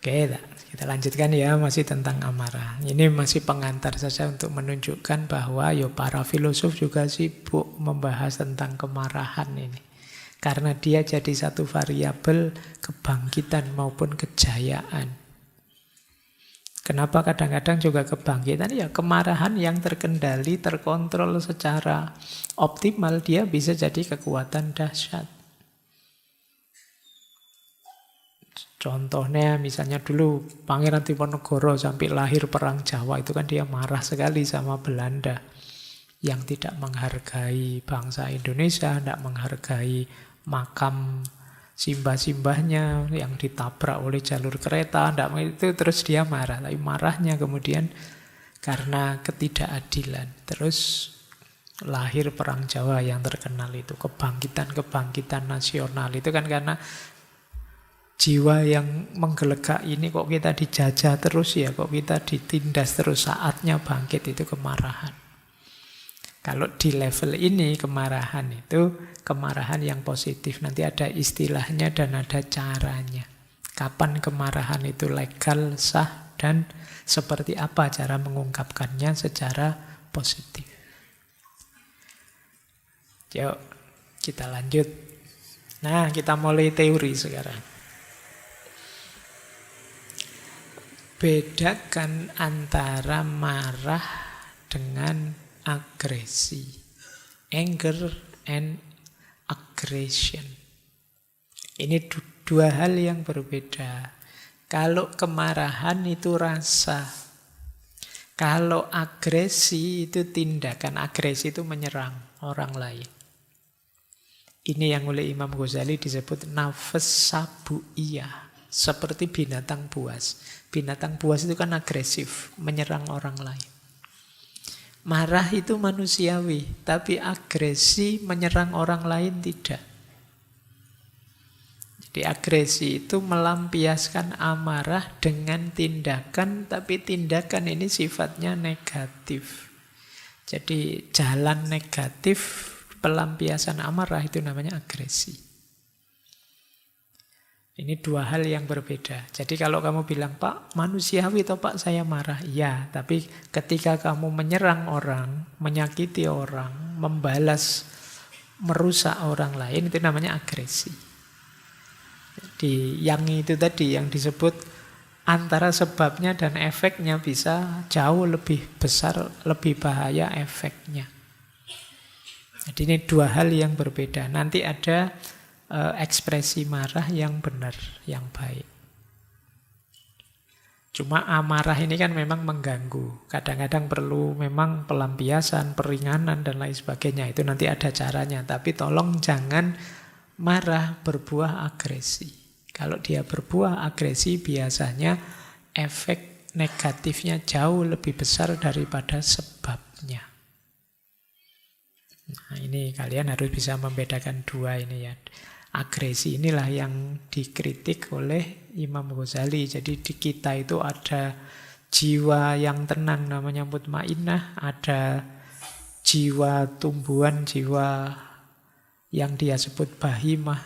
Oke, kita lanjutkan ya, masih tentang amarah. Ini masih pengantar saja untuk menunjukkan bahwa para filosof juga sibuk membahas tentang kemarahan ini. Karena dia jadi satu variabel kebangkitan maupun kejayaan. Kenapa kadang-kadang juga kebangkitan? Ya kemarahan yang terkendali, terkontrol secara optimal, dia bisa jadi kekuatan dahsyat. Contohnya misalnya dulu Pangeran Diponegoro sampai lahir Perang Jawa itu kan dia marah sekali sama Belanda yang tidak menghargai bangsa Indonesia, tidak menghargai makam simbah-simbahnya yang ditabrak oleh jalur kereta, itu terus dia marah. Tapi marahnya kemudian karena ketidakadilan. Terus lahir Perang Jawa yang terkenal itu, kebangkitan-kebangkitan nasional itu kan karena jiwa yang menggelegak ini kok kita dijajah terus ya, kok kita ditindas terus, saatnya bangkit itu kemarahan. Kalau di level ini kemarahan itu kemarahan yang positif. Nanti ada istilahnya dan ada caranya. Kapan kemarahan itu legal, sah, dan seperti apa cara mengungkapkannya secara positif. Yuk, kita lanjut. Nah, kita mulai teori sekarang. Bedakan antara marah dengan agresi. Anger and aggression. Ini dua hal yang berbeda. Kalau kemarahan itu rasa. Kalau agresi itu tindakan. Agresi itu menyerang orang lain. Ini yang oleh Imam Ghazali disebut nafas sabu'iyah. Seperti binatang buas. Binatang buas itu kan agresif, menyerang orang lain. Marah itu manusiawi, tapi agresi menyerang orang lain tidak. Jadi agresi itu melampiaskan amarah dengan tindakan, tapi tindakan ini sifatnya negatif. Jadi jalan negatif pelampiasan amarah itu namanya agresi. Ini dua hal yang berbeda. Jadi kalau kamu bilang, Pak, manusiawi toh Pak saya marah. Ya, tapi ketika kamu menyerang orang, menyakiti orang, membalas, merusak orang lain, itu namanya agresi. Jadi yang itu tadi, yang disebut antara sebabnya dan efeknya bisa jauh lebih besar, lebih bahaya efeknya. Jadi ini dua hal yang berbeda. Nanti ada ekspresi marah yang benar, yang baik. Cuma amarah ini kan memang mengganggu. Kadang-kadang perlu memang pelampiasan, peringanan, dan lain sebagainya. Itu nanti ada caranya. Tapi tolong jangan marah berbuah agresi. Kalau dia berbuah agresi, biasanya efek negatifnya jauh lebih besar daripada sebabnya. Nah, ini kalian harus bisa membedakan dua ini ya. Agresi inilah yang dikritik oleh Imam Ghazali. Jadi di kita itu ada jiwa yang tenang namanya mutmainnah, ada jiwa tumbuhan, jiwa yang dia sebut bahimah,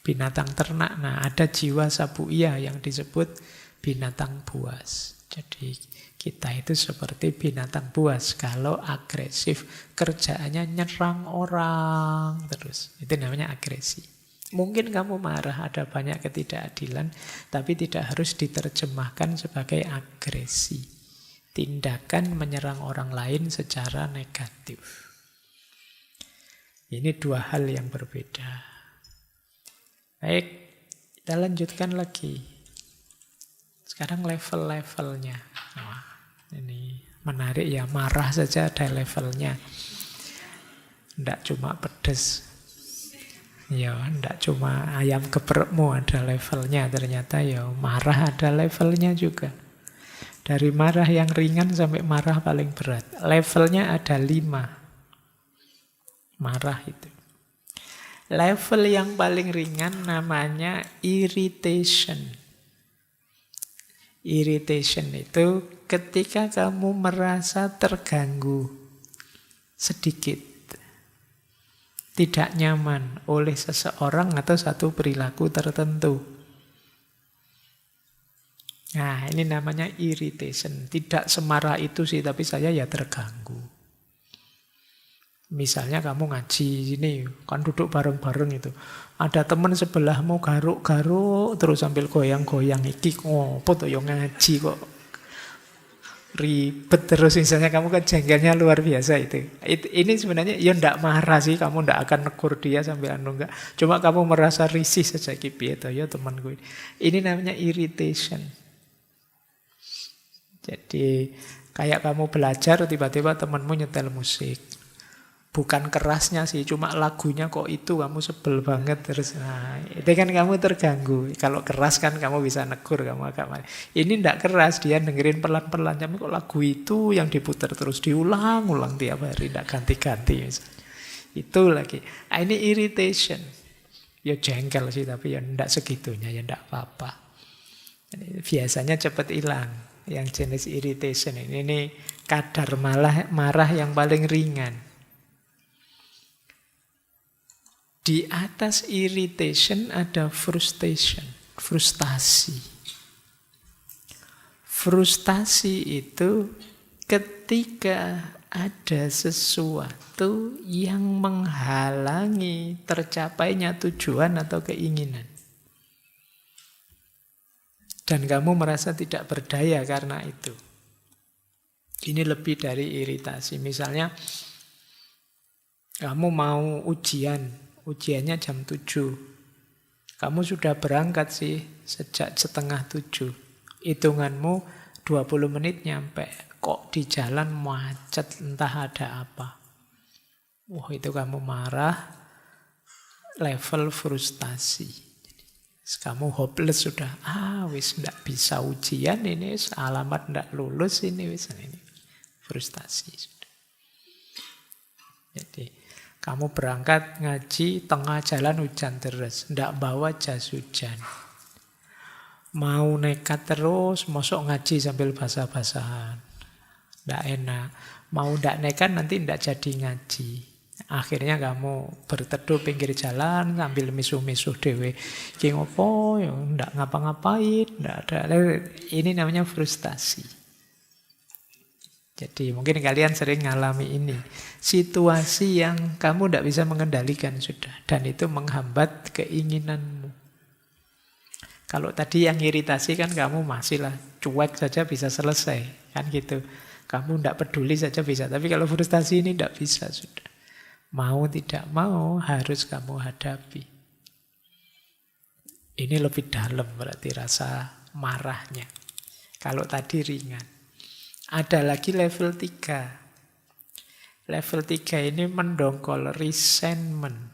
binatang ternak. Nah, ada jiwa sabu'iyah yang disebut binatang buas. Jadi kita itu seperti binatang buas. Kalau agresif, kerjaannya nyerang orang terus. Itu namanya agresi. Mungkin kamu marah, ada banyak ketidakadilan, tapi tidak harus diterjemahkan sebagai agresi. Tindakan menyerang orang lain secara negatif. Ini dua hal yang berbeda. Baik, kita lanjutkan lagi. Sekarang level-levelnya. Wah, ini menarik ya, marah saja ada levelnya. Tidak cuma pedes. Ya, tidak cuma ayam geprekmu ada levelnya. Ternyata ya marah ada levelnya juga. Dari marah yang ringan sampai marah paling berat. Levelnya ada 5. Marah itu. Level yang paling ringan namanya irritation. Irritation itu ketika kamu merasa terganggu sedikit, tidak nyaman oleh seseorang atau satu perilaku tertentu. Nah, ini namanya irritation. Tidak semarah itu sih, tapi saya ya terganggu. Misalnya kamu ngaji sini, kan duduk bareng-bareng itu. Ada teman sebelahmu garuk-garuk terus sambil goyang-goyang. Iki ngopo tuh yang ngaji kok ribet terus, misalnya kamu kan jengkelnya luar biasa itu. Ini sebenarnya ya ndak marah sih, kamu ndak akan negur dia sambil anu enggak. Cuma kamu merasa risih saja gitu ya temanku ini. Ini namanya irritation. Jadi kayak kamu belajar tiba-tiba temanmu nyetel musik. Bukan kerasnya sih, cuma lagunya kok itu kamu sebel banget terus. Nah, itu kan kamu terganggu. Kalau keras kan kamu bisa negur, kamu agak marah. Ini ndak keras, dia dengerin pelan-pelan. Tapi kok lagu itu yang diputar terus diulang-ulang tiap hari, ndak ganti-ganti misalnya. Itu lagi. Nah, ini irritation. Ya jengkel sih, tapi ya ndak segitunya, ya ndak apa-apa. Biasanya cepat hilang. Yang jenis irritation ini kadar marah yang paling ringan. Di atas irritation ada frustration, frustasi. Frustasi itu ketika ada sesuatu yang menghalangi tercapainya tujuan atau keinginan. Dan kamu merasa tidak berdaya karena itu. Ini lebih dari iritasi. Misalnya, kamu mau ujiannya jam 7. Kamu sudah berangkat sih sejak setengah 7. Hitunganmu 20 menit nyampe. Kok di jalan macet, entah ada apa. Wah, itu kamu marah, level frustasi. Kamu hopeless sudah. Wis ndak bisa ujian ini, alamat ndak lulus ini, wis ini. Frustasi sudah. Jadi kamu berangkat ngaji, tengah jalan hujan terus. Ndak bawa jas hujan. Mau nekat terus, mosok ngaji sambil basah-basahan. Ndak enak. Mau ndak nekat nanti ndak jadi ngaji. Akhirnya kamu berteduh pinggir jalan sambil misuh-misuh dewe. Ki ngopo ya ndak ngapa-ngapain, ndak ada. Ini namanya frustasi. Jadi mungkin kalian sering ngalami ini. Situasi yang kamu tidak bisa mengendalikan sudah. Dan itu menghambat keinginanmu. Kalau tadi yang iritasi kan kamu masihlah cuek saja bisa selesai. Kan gitu. Kamu tidak peduli saja bisa. Tapi kalau frustasi ini tidak bisa sudah. Mau tidak mau harus kamu hadapi. Ini lebih dalam berarti rasa marahnya. Kalau tadi ringan. Ada lagi level 3. Level 3 ini mendongkol, resentment.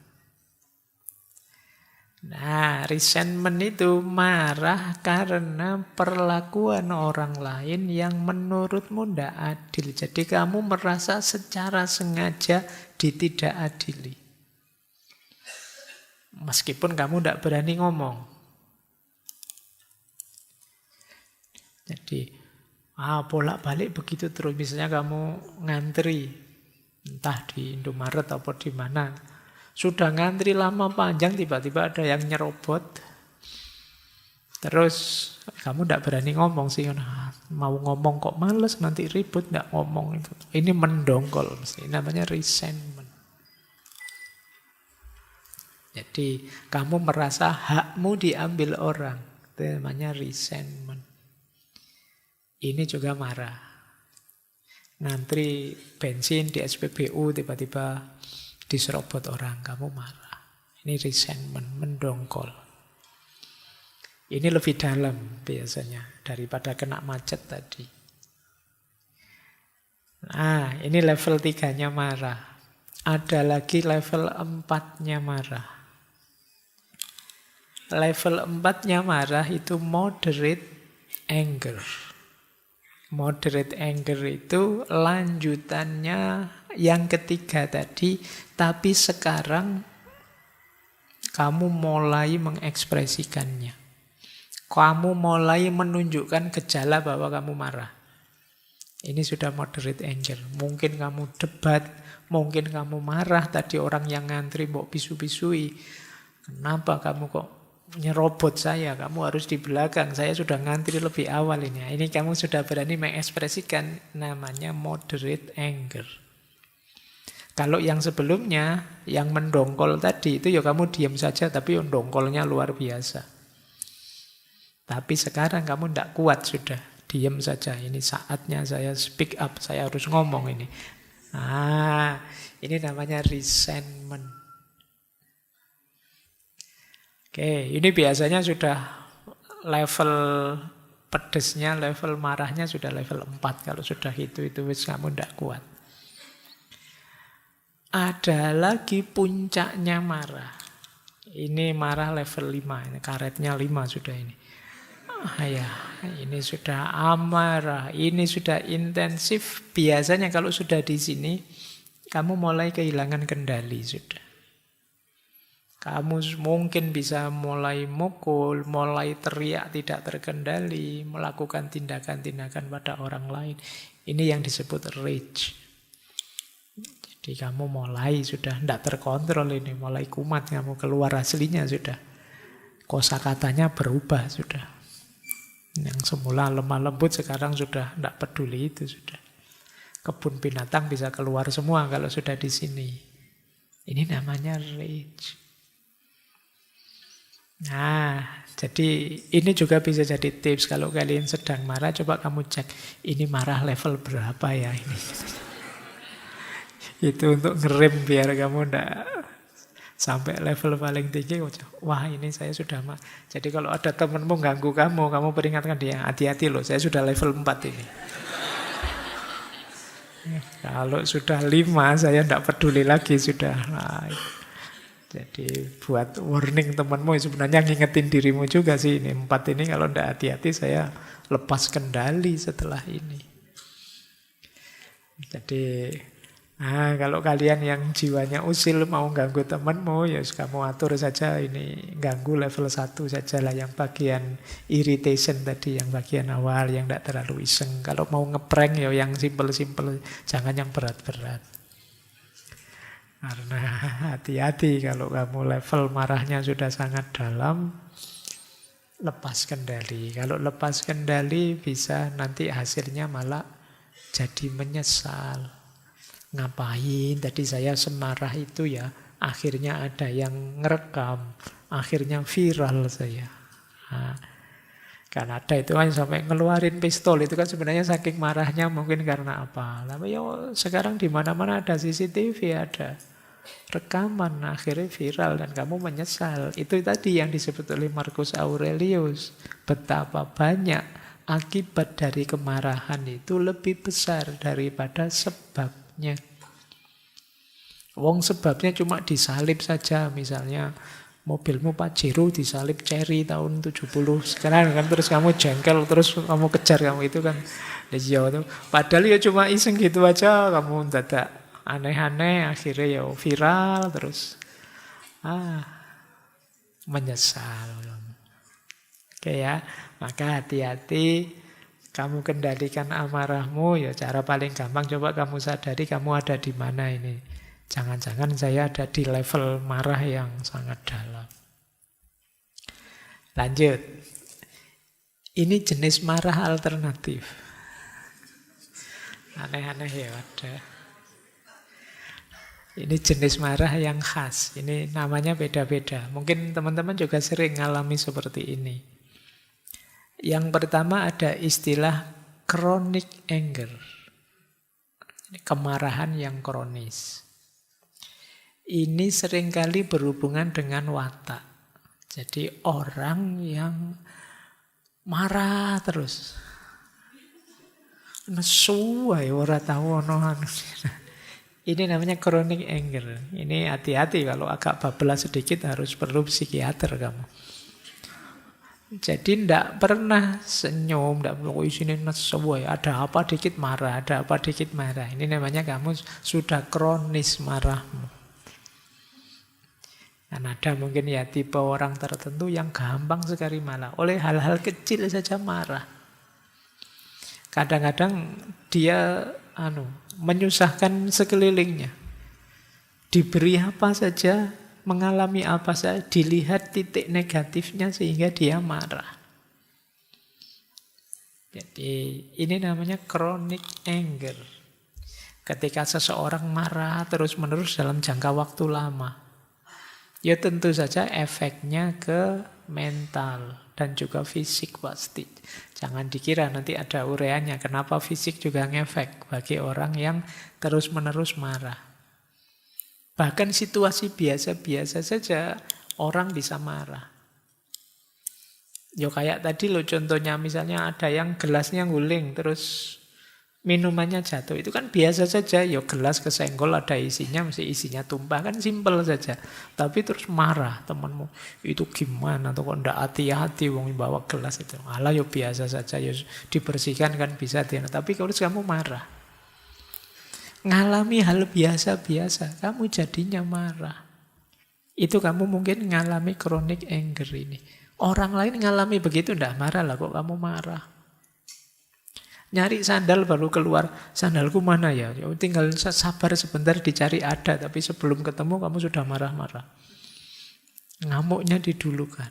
Nah, resentment itu marah karena perlakuan orang lain yang menurutmu tidak adil. Jadi kamu merasa secara sengaja ditidakadili. Meskipun kamu tidak berani ngomong. Jadi bolak-balik begitu terus. Misalnya kamu ngantri, entah di Indomaret atau di mana. Sudah ngantri lama panjang, tiba-tiba ada yang nyerobot. Terus kamu tidak berani ngomong sih. Nah, mau ngomong kok males, nanti ribut, tidak ngomong. Ini mendongkol, ini namanya resentment. Jadi kamu merasa hakmu diambil orang. Itu namanya resentment. Ini juga marah. Ngantri bensin di SPBU tiba-tiba diserobot orang, kamu marah. Ini resentment, mendongkol. Ini lebih dalam biasanya daripada kena macet tadi. Nah, ini level 3-nya marah. Ada lagi level 4-nya marah. Level 4-nya marah itu moderate anger. Moderate anger itu lanjutannya yang ketiga tadi, tapi sekarang kamu mulai mengekspresikannya. Kamu mulai menunjukkan gejala bahwa kamu marah. Ini sudah moderate anger. Mungkin kamu debat, mungkin kamu marah tadi orang yang ngantri mbok pisu-pisui. Kenapa kamu kok nyerobot saya, kamu harus di belakang, saya sudah ngantri lebih awal ini. Ini kamu sudah berani mengekspresikan, namanya moderate anger. Kalau yang sebelumnya, yang mendongkol tadi, itu ya kamu diam saja, tapi mendongkolnya luar biasa. Tapi sekarang kamu tidak kuat sudah, diam saja. Ini saatnya saya speak up, saya harus ngomong ini. Ini namanya resentment. Oke, ini biasanya sudah level pedesnya, level marahnya sudah level 4. Kalau sudah itu wis kamu tidak kuat. Ada lagi puncaknya marah. Ini marah level 5, ini karetnya 5 sudah ini. Ini sudah amarah, ini sudah intensif. Biasanya kalau sudah di sini, kamu mulai kehilangan kendali sudah. Kamu mungkin bisa mulai mukul, mulai teriak tidak terkendali, melakukan tindakan-tindakan pada orang lain. Ini yang disebut rage. Jadi kamu mulai sudah tidak terkontrol ini, mulai kumat kamu, keluar aslinya sudah. Kosakatanya berubah sudah. Yang semula lemah lembut sekarang sudah tidak peduli itu sudah. Kebun binatang bisa keluar semua kalau sudah di sini. Ini namanya rage. Nah, jadi ini juga bisa jadi tips kalau kalian sedang marah, coba kamu cek ini marah level berapa ya ini. Itu untuk ngerem biar kamu ndak sampai level paling tinggi. Wah, ini saya sudah Jadi kalau ada temanmu ganggu kamu peringatkan dia, hati-hati loh, saya sudah level 4 ini. Kalau sudah 5, saya ndak peduli lagi sudah. Jadi buat warning temanmu, sebenarnya ngingetin dirimu juga sih ini. 4 ini kalau ndak hati-hati saya lepas kendali setelah ini. Jadi kalau kalian yang jiwanya usil mau ganggu temanmu, ya kamu atur saja ini, ganggu level 1 sajalah, yang bagian irritation tadi, yang bagian awal, yang tidak terlalu iseng. Kalau mau ngeprank ya yang simple-simple, jangan yang berat-berat. Karena hati-hati kalau kamu level marahnya sudah sangat dalam, lepas kendali. Kalau lepas kendali bisa nanti hasilnya malah jadi menyesal. Ngapain tadi saya semarah itu ya, akhirnya ada yang ngerekam, akhirnya viral saya. Kan ada itu kan sampai ngeluarin pistol, itu kan sebenarnya saking marahnya mungkin karena apa. Tapi ya sekarang di mana-mana ada CCTV, ada rekaman, akhirnya viral dan kamu menyesal. Itu tadi yang disebut oleh Marcus Aurelius, betapa banyak akibat dari kemarahan itu lebih besar daripada sebabnya. Wong sebabnya cuma disalib saja, misalnya mobilmu Pajero disalib Cherry tahun 70 sekarang kan, terus kamu jengkel, terus kamu kejar kamu itu kan. Padahal ya cuma iseng gitu aja, kamu dadak aneh-aneh, akhirnya ya viral terus. Menyesal. Oke ya, maka hati-hati. Kamu kendalikan amarahmu, ya cara paling gampang coba kamu sadari kamu ada di mana ini. Jangan-jangan saya ada di level marah yang sangat dalam. Lanjut. Ini jenis marah alternatif. Aneh-aneh ya ada. Ini jenis marah yang khas. Ini namanya beda-beda. Mungkin teman-teman juga sering ngalami seperti ini. Yang pertama ada istilah chronic anger. Kemarahan yang kronis. Ini seringkali berhubungan dengan watak. Jadi orang yang marah terus. Nesu wae ora tahu ono anu. Ini namanya chronic anger. Ini hati-hati kalau agak bablas sedikit harus perlu psikiater kamu. Jadi tidak pernah senyum, tidak perlu isinya nesu wae. Ada apa dikit marah, ada apa dikit marah. Ini namanya kamu sudah kronis marahmu. Dan ada mungkin ya tipe orang tertentu yang gampang sekali marah. Oleh hal-hal kecil saja marah. Kadang-kadang dia menyusahkan sekelilingnya. Diberi apa saja mengalami apa saja, dilihat titik negatifnya sehingga dia marah. Jadi ini namanya chronic anger. Ketika seseorang marah terus-menerus dalam jangka waktu lama, ya tentu saja efeknya ke mental dan juga fisik pasti. Jangan dikira nanti ada ureanya kenapa fisik juga ngefek bagi orang yang terus-menerus marah. Bahkan situasi biasa-biasa saja orang bisa marah. Yo kayak tadi lo contohnya misalnya ada yang gelasnya guling terus minumannya jatuh. Itu kan biasa saja. Yo gelas kesenggol ada isinya mesti isinya tumpah kan simpel saja. Tapi terus marah temanmu. Itu gimana tuh kok ndak hati-hati wong bawa gelas itu. Alah yo biasa saja yo dibersihkan kan bisa tapi kalau kamu marah. Ngalami hal biasa-biasa kamu jadinya marah. Itu kamu mungkin ngalami chronic anger ini. Orang lain ngalami begitu ndak marah lah kok kamu marah. Nyari sandal baru keluar, sandalku mana ya? Ya tinggal sabar sebentar dicari ada, tapi sebelum ketemu kamu sudah marah-marah. Ngamuknya didulukan.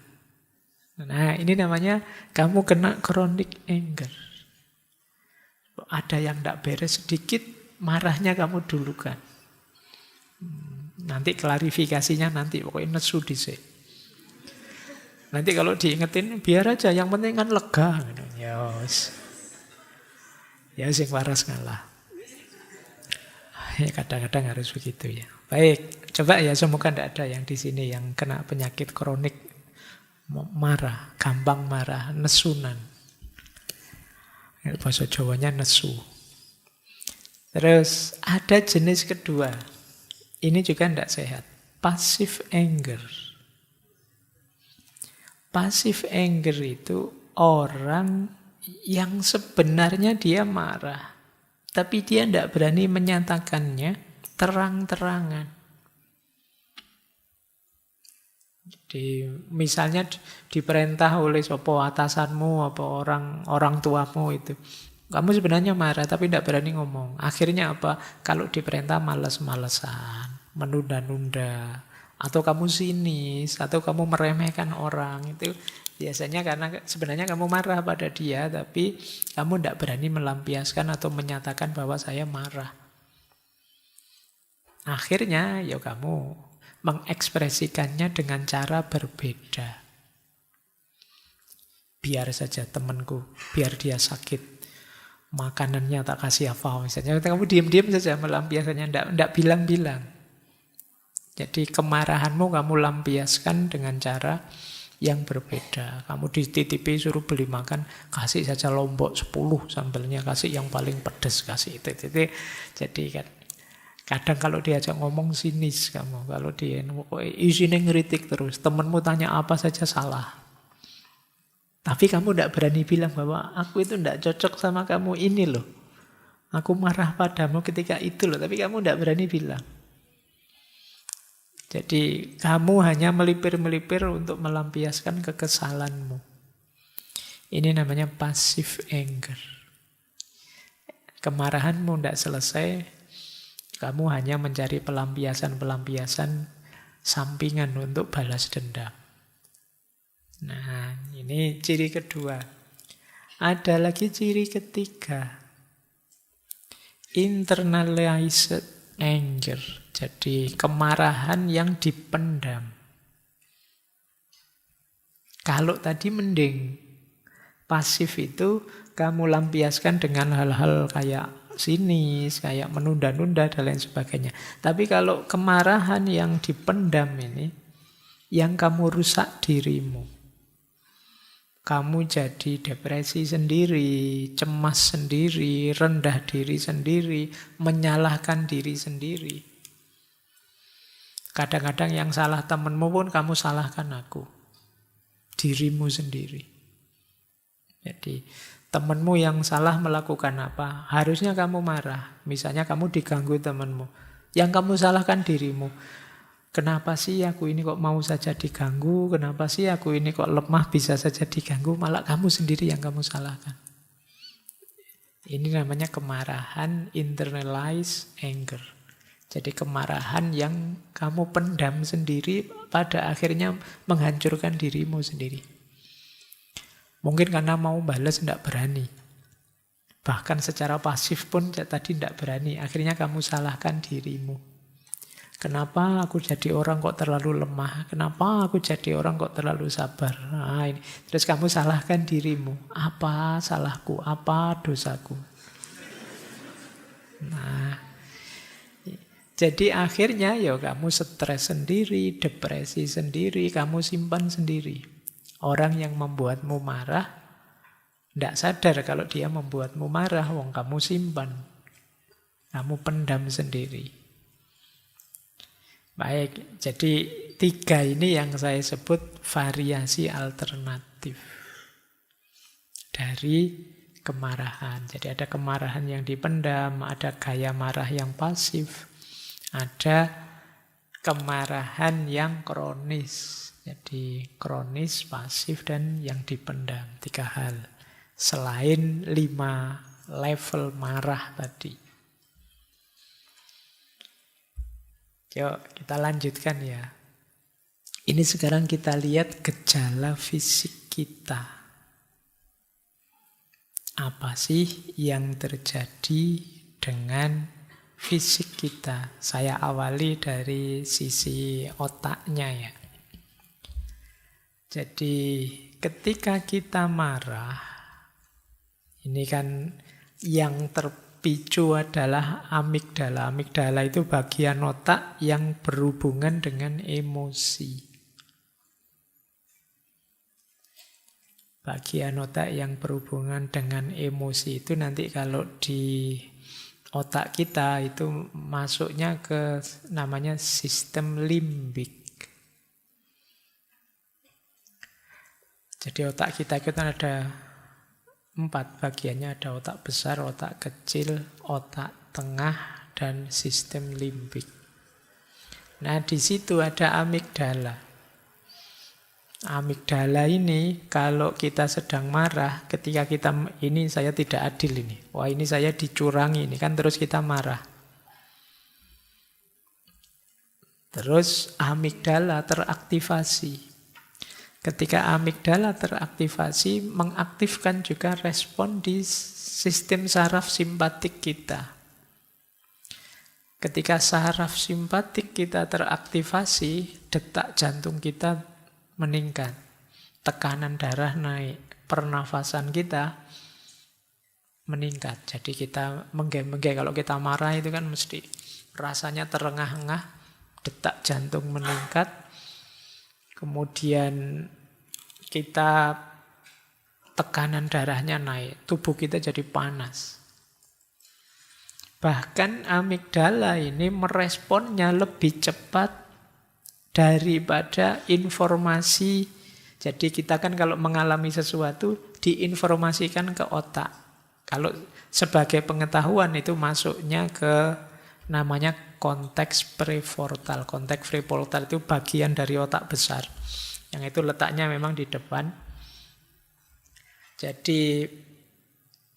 Nah, ini namanya kamu kena chronic anger. Ada yang ndak beres sedikit, marahnya kamu dulukan. Nanti klarifikasinya nanti, pokoknya nesu dhisik. Nanti kalau diingetin biar aja, yang penting kan lega. Ya sing waras ngalah. Ya kadang-kadang harus begitu ya. Baik, coba ya semoga tidak ada yang di sini yang kena penyakit kronik marah, gampang marah, nesunan. Bahasa Jawanya nesu. Terus ada jenis kedua. Ini juga tidak sehat. Passive anger. Passive anger itu orang yang sebenarnya dia marah, tapi dia tidak berani menyatakannya terang-terangan. Jadi misalnya diperintah oleh sopo atasanmu, apa orang tuamu itu, kamu sebenarnya marah tapi tidak berani ngomong. Akhirnya apa? Kalau diperintah malas-malesan, menunda-nunda. Atau kamu sinis, atau kamu meremehkan orang. Itu biasanya karena sebenarnya kamu marah pada dia, tapi kamu tidak berani melampiaskan atau menyatakan bahwa saya marah. Akhirnya ya kamu mengekspresikannya dengan cara berbeda. Biar saja temanku, biar dia sakit, makanannya tak kasih apa. Misalnya kamu diam-diam saja melampiaskannya, tidak bilang-bilang. Jadi kemarahanmu kamu lampiaskan dengan cara yang berbeda. Kamu dititipi suruh beli makan, kasih saja lombok 10 sambelnya, kasih yang paling pedas, kasih itu. Jadi kan kadang kalau diajak ngomong sinis kamu. Kalau dia isinya ngeritik terus, temanmu tanya apa saja salah. Tapi kamu tidak berani bilang bahwa aku itu tidak cocok sama kamu ini loh. Aku marah padamu ketika itu loh, tapi kamu tidak berani bilang. Jadi kamu hanya melipir-melipir untuk melampiaskan kekesalanmu. Ini namanya passive anger. Kemarahanmu tidak selesai, kamu hanya mencari pelampiasan-pelampiasan sampingan untuk balas dendam. Nah, ini ciri kedua. Ada lagi ciri ketiga. Internalized anger. Jadi kemarahan yang dipendam. Kalau tadi mending pasif itu kamu lampiaskan dengan hal-hal kayak sinis, kayak menunda-nunda dan lain sebagainya. Tapi kalau kemarahan yang dipendam ini, yang kamu rusak dirimu. Kamu jadi depresi sendiri, cemas sendiri, rendah diri sendiri, menyalahkan diri sendiri. Kadang-kadang yang salah temanmu pun kamu salahkan aku. Dirimu sendiri. Jadi temanmu yang salah melakukan apa? Harusnya kamu marah. Misalnya kamu diganggu temanmu. Yang kamu salahkan dirimu. Kenapa sih aku ini kok mau saja diganggu? Kenapa sih aku ini kok lemah bisa saja diganggu? Malah kamu sendiri yang kamu salahkan. Ini namanya kemarahan internalized anger. Jadi kemarahan yang kamu pendam sendiri pada akhirnya menghancurkan dirimu sendiri. Mungkin karena mau balas tidak berani. Bahkan secara pasif pun tadi tidak berani. Akhirnya kamu salahkan dirimu. Kenapa aku jadi orang kok terlalu lemah? Kenapa aku jadi orang kok terlalu sabar? Nah, ini. Terus kamu salahkan dirimu. Apa salahku? Apa dosaku? Nah, jadi akhirnya ya kamu stres sendiri, depresi sendiri, kamu simpan sendiri. Orang yang membuatmu marah, tidak sadar kalau dia membuatmu marah, wong kamu simpan. Kamu pendam sendiri. Baik, jadi 3 ini yang saya sebut variasi alternatif dari kemarahan. Jadi ada kemarahan yang dipendam, ada gaya marah yang pasif, ada kemarahan yang kronis. Jadi kronis, pasif, dan yang dipendam. 3 hal. Selain 5 level marah tadi. Yuk, kita lanjutkan ya. Ini sekarang kita lihat gejala fisik kita. Apa sih yang terjadi dengan fisik kita? Saya awali dari sisi otaknya ya. Jadi ketika kita marah, ini kan yang terpicu adalah amigdala. Amigdala itu bagian otak yang berhubungan dengan emosi. Bagian otak yang berhubungan dengan emosi itu nanti kalau di otak kita itu masuknya ke namanya sistem limbik. Jadi otak kita itu ada 4 bagiannya, ada otak besar, otak kecil, otak tengah, dan sistem limbik. Nah, di situ ada amigdala. Amigdala ini kalau kita sedang marah, ketika kita ini saya tidak adil ini. Wah, ini saya dicurangi ini kan, terus kita marah. Terus amigdala teraktivasi. Ketika amigdala teraktivasi, mengaktifkan juga respon di sistem saraf simpatik kita. Ketika saraf simpatik kita teraktivasi, detak jantung kita meningkat, tekanan darah naik, pernafasan kita meningkat. Jadi kita menggeh-menggeh, kalau kita marah itu kan mesti rasanya terengah-engah, detak jantung meningkat, kemudian kita tekanan darahnya naik, tubuh kita jadi panas. Bahkan amigdala ini meresponnya lebih cepat daripada informasi. Jadi kita kan kalau mengalami sesuatu diinformasikan ke otak. Kalau sebagai pengetahuan itu masuknya ke namanya konteks prefrontal. Konteks prefrontal itu bagian dari otak besar. Yang itu letaknya memang di depan. Jadi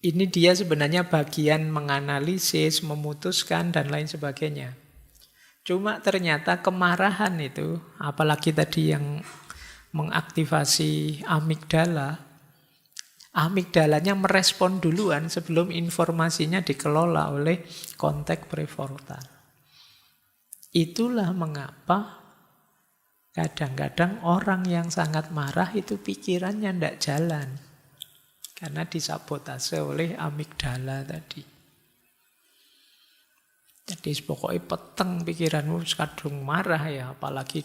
ini dia sebenarnya bagian menganalisis, memutuskan, dan lain sebagainya. Cuma ternyata kemarahan itu, apalagi tadi yang mengaktifasi amigdala, amigdalanya merespon duluan sebelum informasinya dikelola oleh konteks prefrontal. Itulah mengapa kadang-kadang orang yang sangat marah itu pikirannya tidak jalan. Karena disabotase oleh amigdala tadi. Jadi pokoknya peteng pikiranmu kadung marah ya, apalagi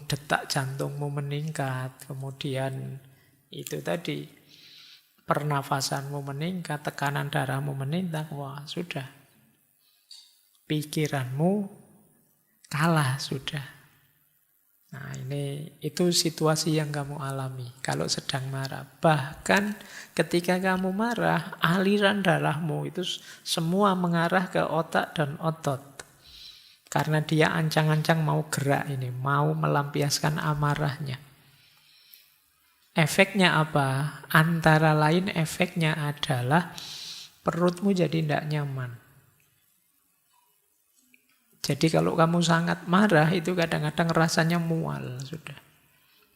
detak jantungmu meningkat, kemudian itu tadi pernafasanmu meningkat, tekanan darahmu meningkat, wah sudah. Pikiranmu kalah sudah. Nah itu situasi yang kamu alami kalau sedang marah. Bahkan ketika kamu marah, aliran darahmu itu semua mengarah ke otak dan otot. Karena dia ancang-ancang mau gerak ini, mau melampiaskan amarahnya. Efeknya apa? Antara lain efeknya adalah perutmu jadi tidak nyaman. Jadi kalau kamu sangat marah itu kadang-kadang rasanya mual sudah.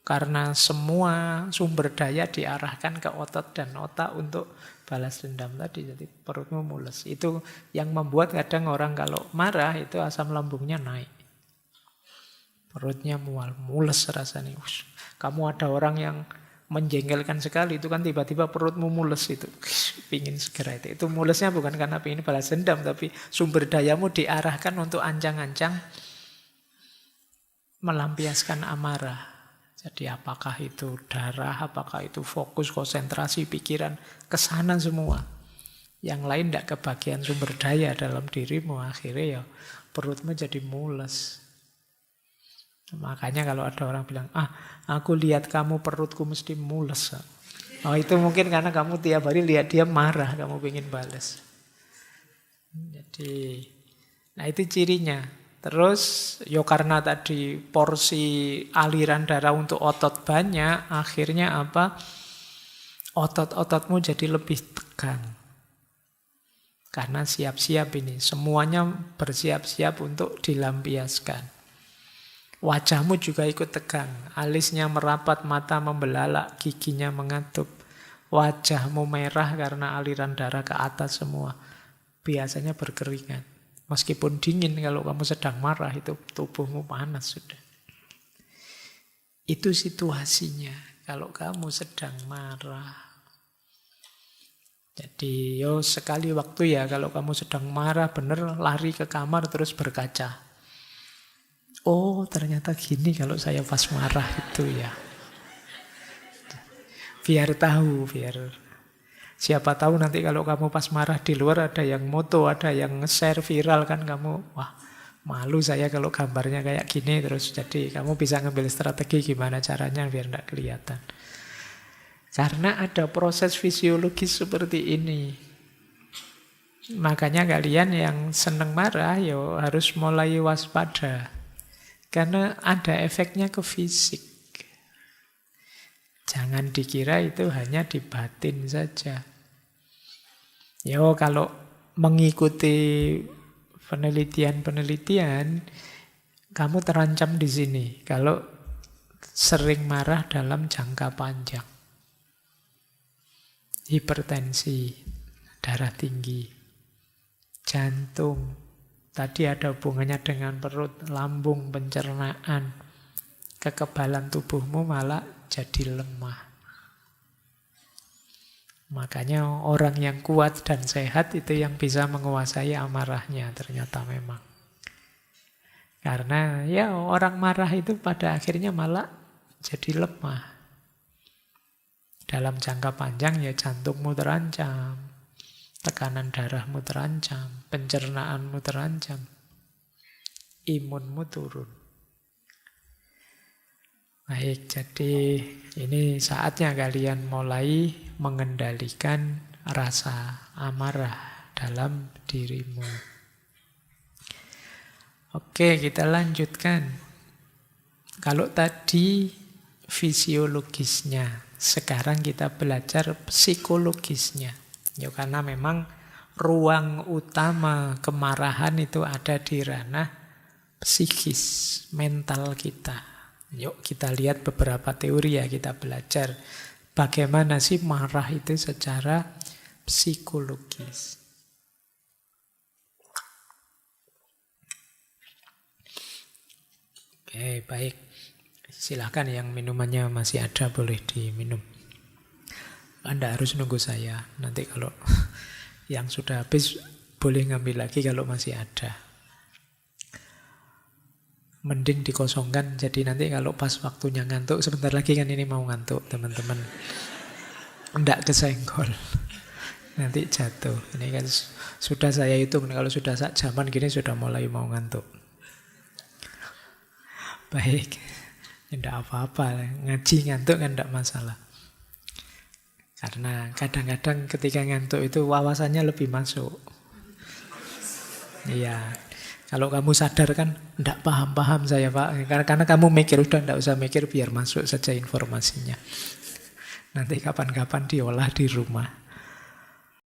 Karena semua sumber daya diarahkan ke otot dan otak untuk balas dendam tadi. Jadi perutmu mules. Itu yang membuat kadang orang kalau marah itu asam lambungnya naik. Perutnya mual, mules rasanya. Kamu ada orang yang menjengkelkan sekali, itu kan tiba-tiba perutmu mules itu. Pingin segera itu. Itu mulesnya bukan karena pingin balas dendam, tapi sumber dayamu diarahkan untuk ancang-ancang melampiaskan amarah. Jadi apakah itu darah, apakah itu fokus, konsentrasi, pikiran, kesana semua. Yang lain tidak kebagian sumber daya dalam dirimu, akhirnya ya perutmu jadi mules. Makanya kalau ada orang bilang, aku lihat kamu perutku mesti mules. Oh itu mungkin karena kamu tiap hari lihat dia marah, kamu pengen balas. Jadi, nah itu cirinya. Terus, karena tadi porsi aliran darah untuk otot banyak, akhirnya apa? Otot-ototmu jadi lebih tegang. Karena siap-siap ini, semuanya bersiap-siap untuk dilampiaskan. Wajahmu juga ikut tegang, alisnya merapat, mata membelalak, giginya mengatup. Wajahmu merah karena aliran darah ke atas semua. Biasanya berkeringat. Meskipun dingin, kalau kamu sedang marah itu tubuhmu panas sudah. Itu situasinya kalau kamu sedang marah. Jadi sekali waktu ya kalau kamu sedang marah bener lari ke kamar terus berkaca. Oh ternyata gini kalau saya pas marah itu ya. Biar tahu, siapa tahu nanti kalau kamu pas marah di luar ada yang moto, ada yang nge-share viral kan kamu, wah malu saya kalau gambarnya kayak gini terus. Jadi kamu bisa ngambil strategi gimana caranya biar tidak kelihatan. Karena ada proses fisiologis seperti ini. Makanya kalian yang seneng marah harus mulai waspada. Karena ada efeknya ke fisik. Jangan dikira itu hanya di batin saja. Kalau mengikuti penelitian-penelitian, kamu terancam di sini. Kalau sering marah dalam jangka panjang. Hipertensi, darah tinggi, jantung. Tadi ada hubungannya dengan perut, lambung, pencernaan. Kekebalan tubuhmu malah jadi lemah. Makanya orang yang kuat dan sehat itu yang bisa menguasai amarahnya ternyata memang. Karena orang marah itu pada akhirnya malah jadi lemah. Dalam jangka panjang jantungmu terancam, tekanan darahmu terancam, pencernaanmu terancam, imunmu turun. Baik, jadi ini saatnya kalian mulai mengendalikan rasa amarah dalam dirimu. Oke, kita lanjutkan. Kalau tadi fisiologisnya, sekarang kita belajar psikologisnya. Karena memang ruang utama kemarahan itu ada di ranah psikis, mental kita. Yuk kita lihat beberapa teori ya, kita belajar bagaimana sih marah itu secara psikologis. Oke, baik. Silakan yang minumannya masih ada boleh diminum. Anda harus nunggu saya. Nanti kalau yang sudah habis boleh ngambil lagi kalau masih ada. Mending dikosongkan, jadi nanti kalau pas waktunya ngantuk, sebentar lagi kan ini mau ngantuk teman-teman, ndak kesenggol, nanti jatuh. Ini kan sudah saya hitung, kalau sudah sak jaman gini sudah mulai mau ngantuk. Baik, ndak apa-apa, ngaji ngantuk kan ndak masalah. Karena kadang-kadang ketika ngantuk itu wawasannya lebih masuk. Iya. Kalau kamu sadar kan, enggak paham-paham saya Pak. Karena kamu mikir, udah enggak usah mikir, biar masuk saja informasinya. Nanti kapan-kapan diolah di rumah.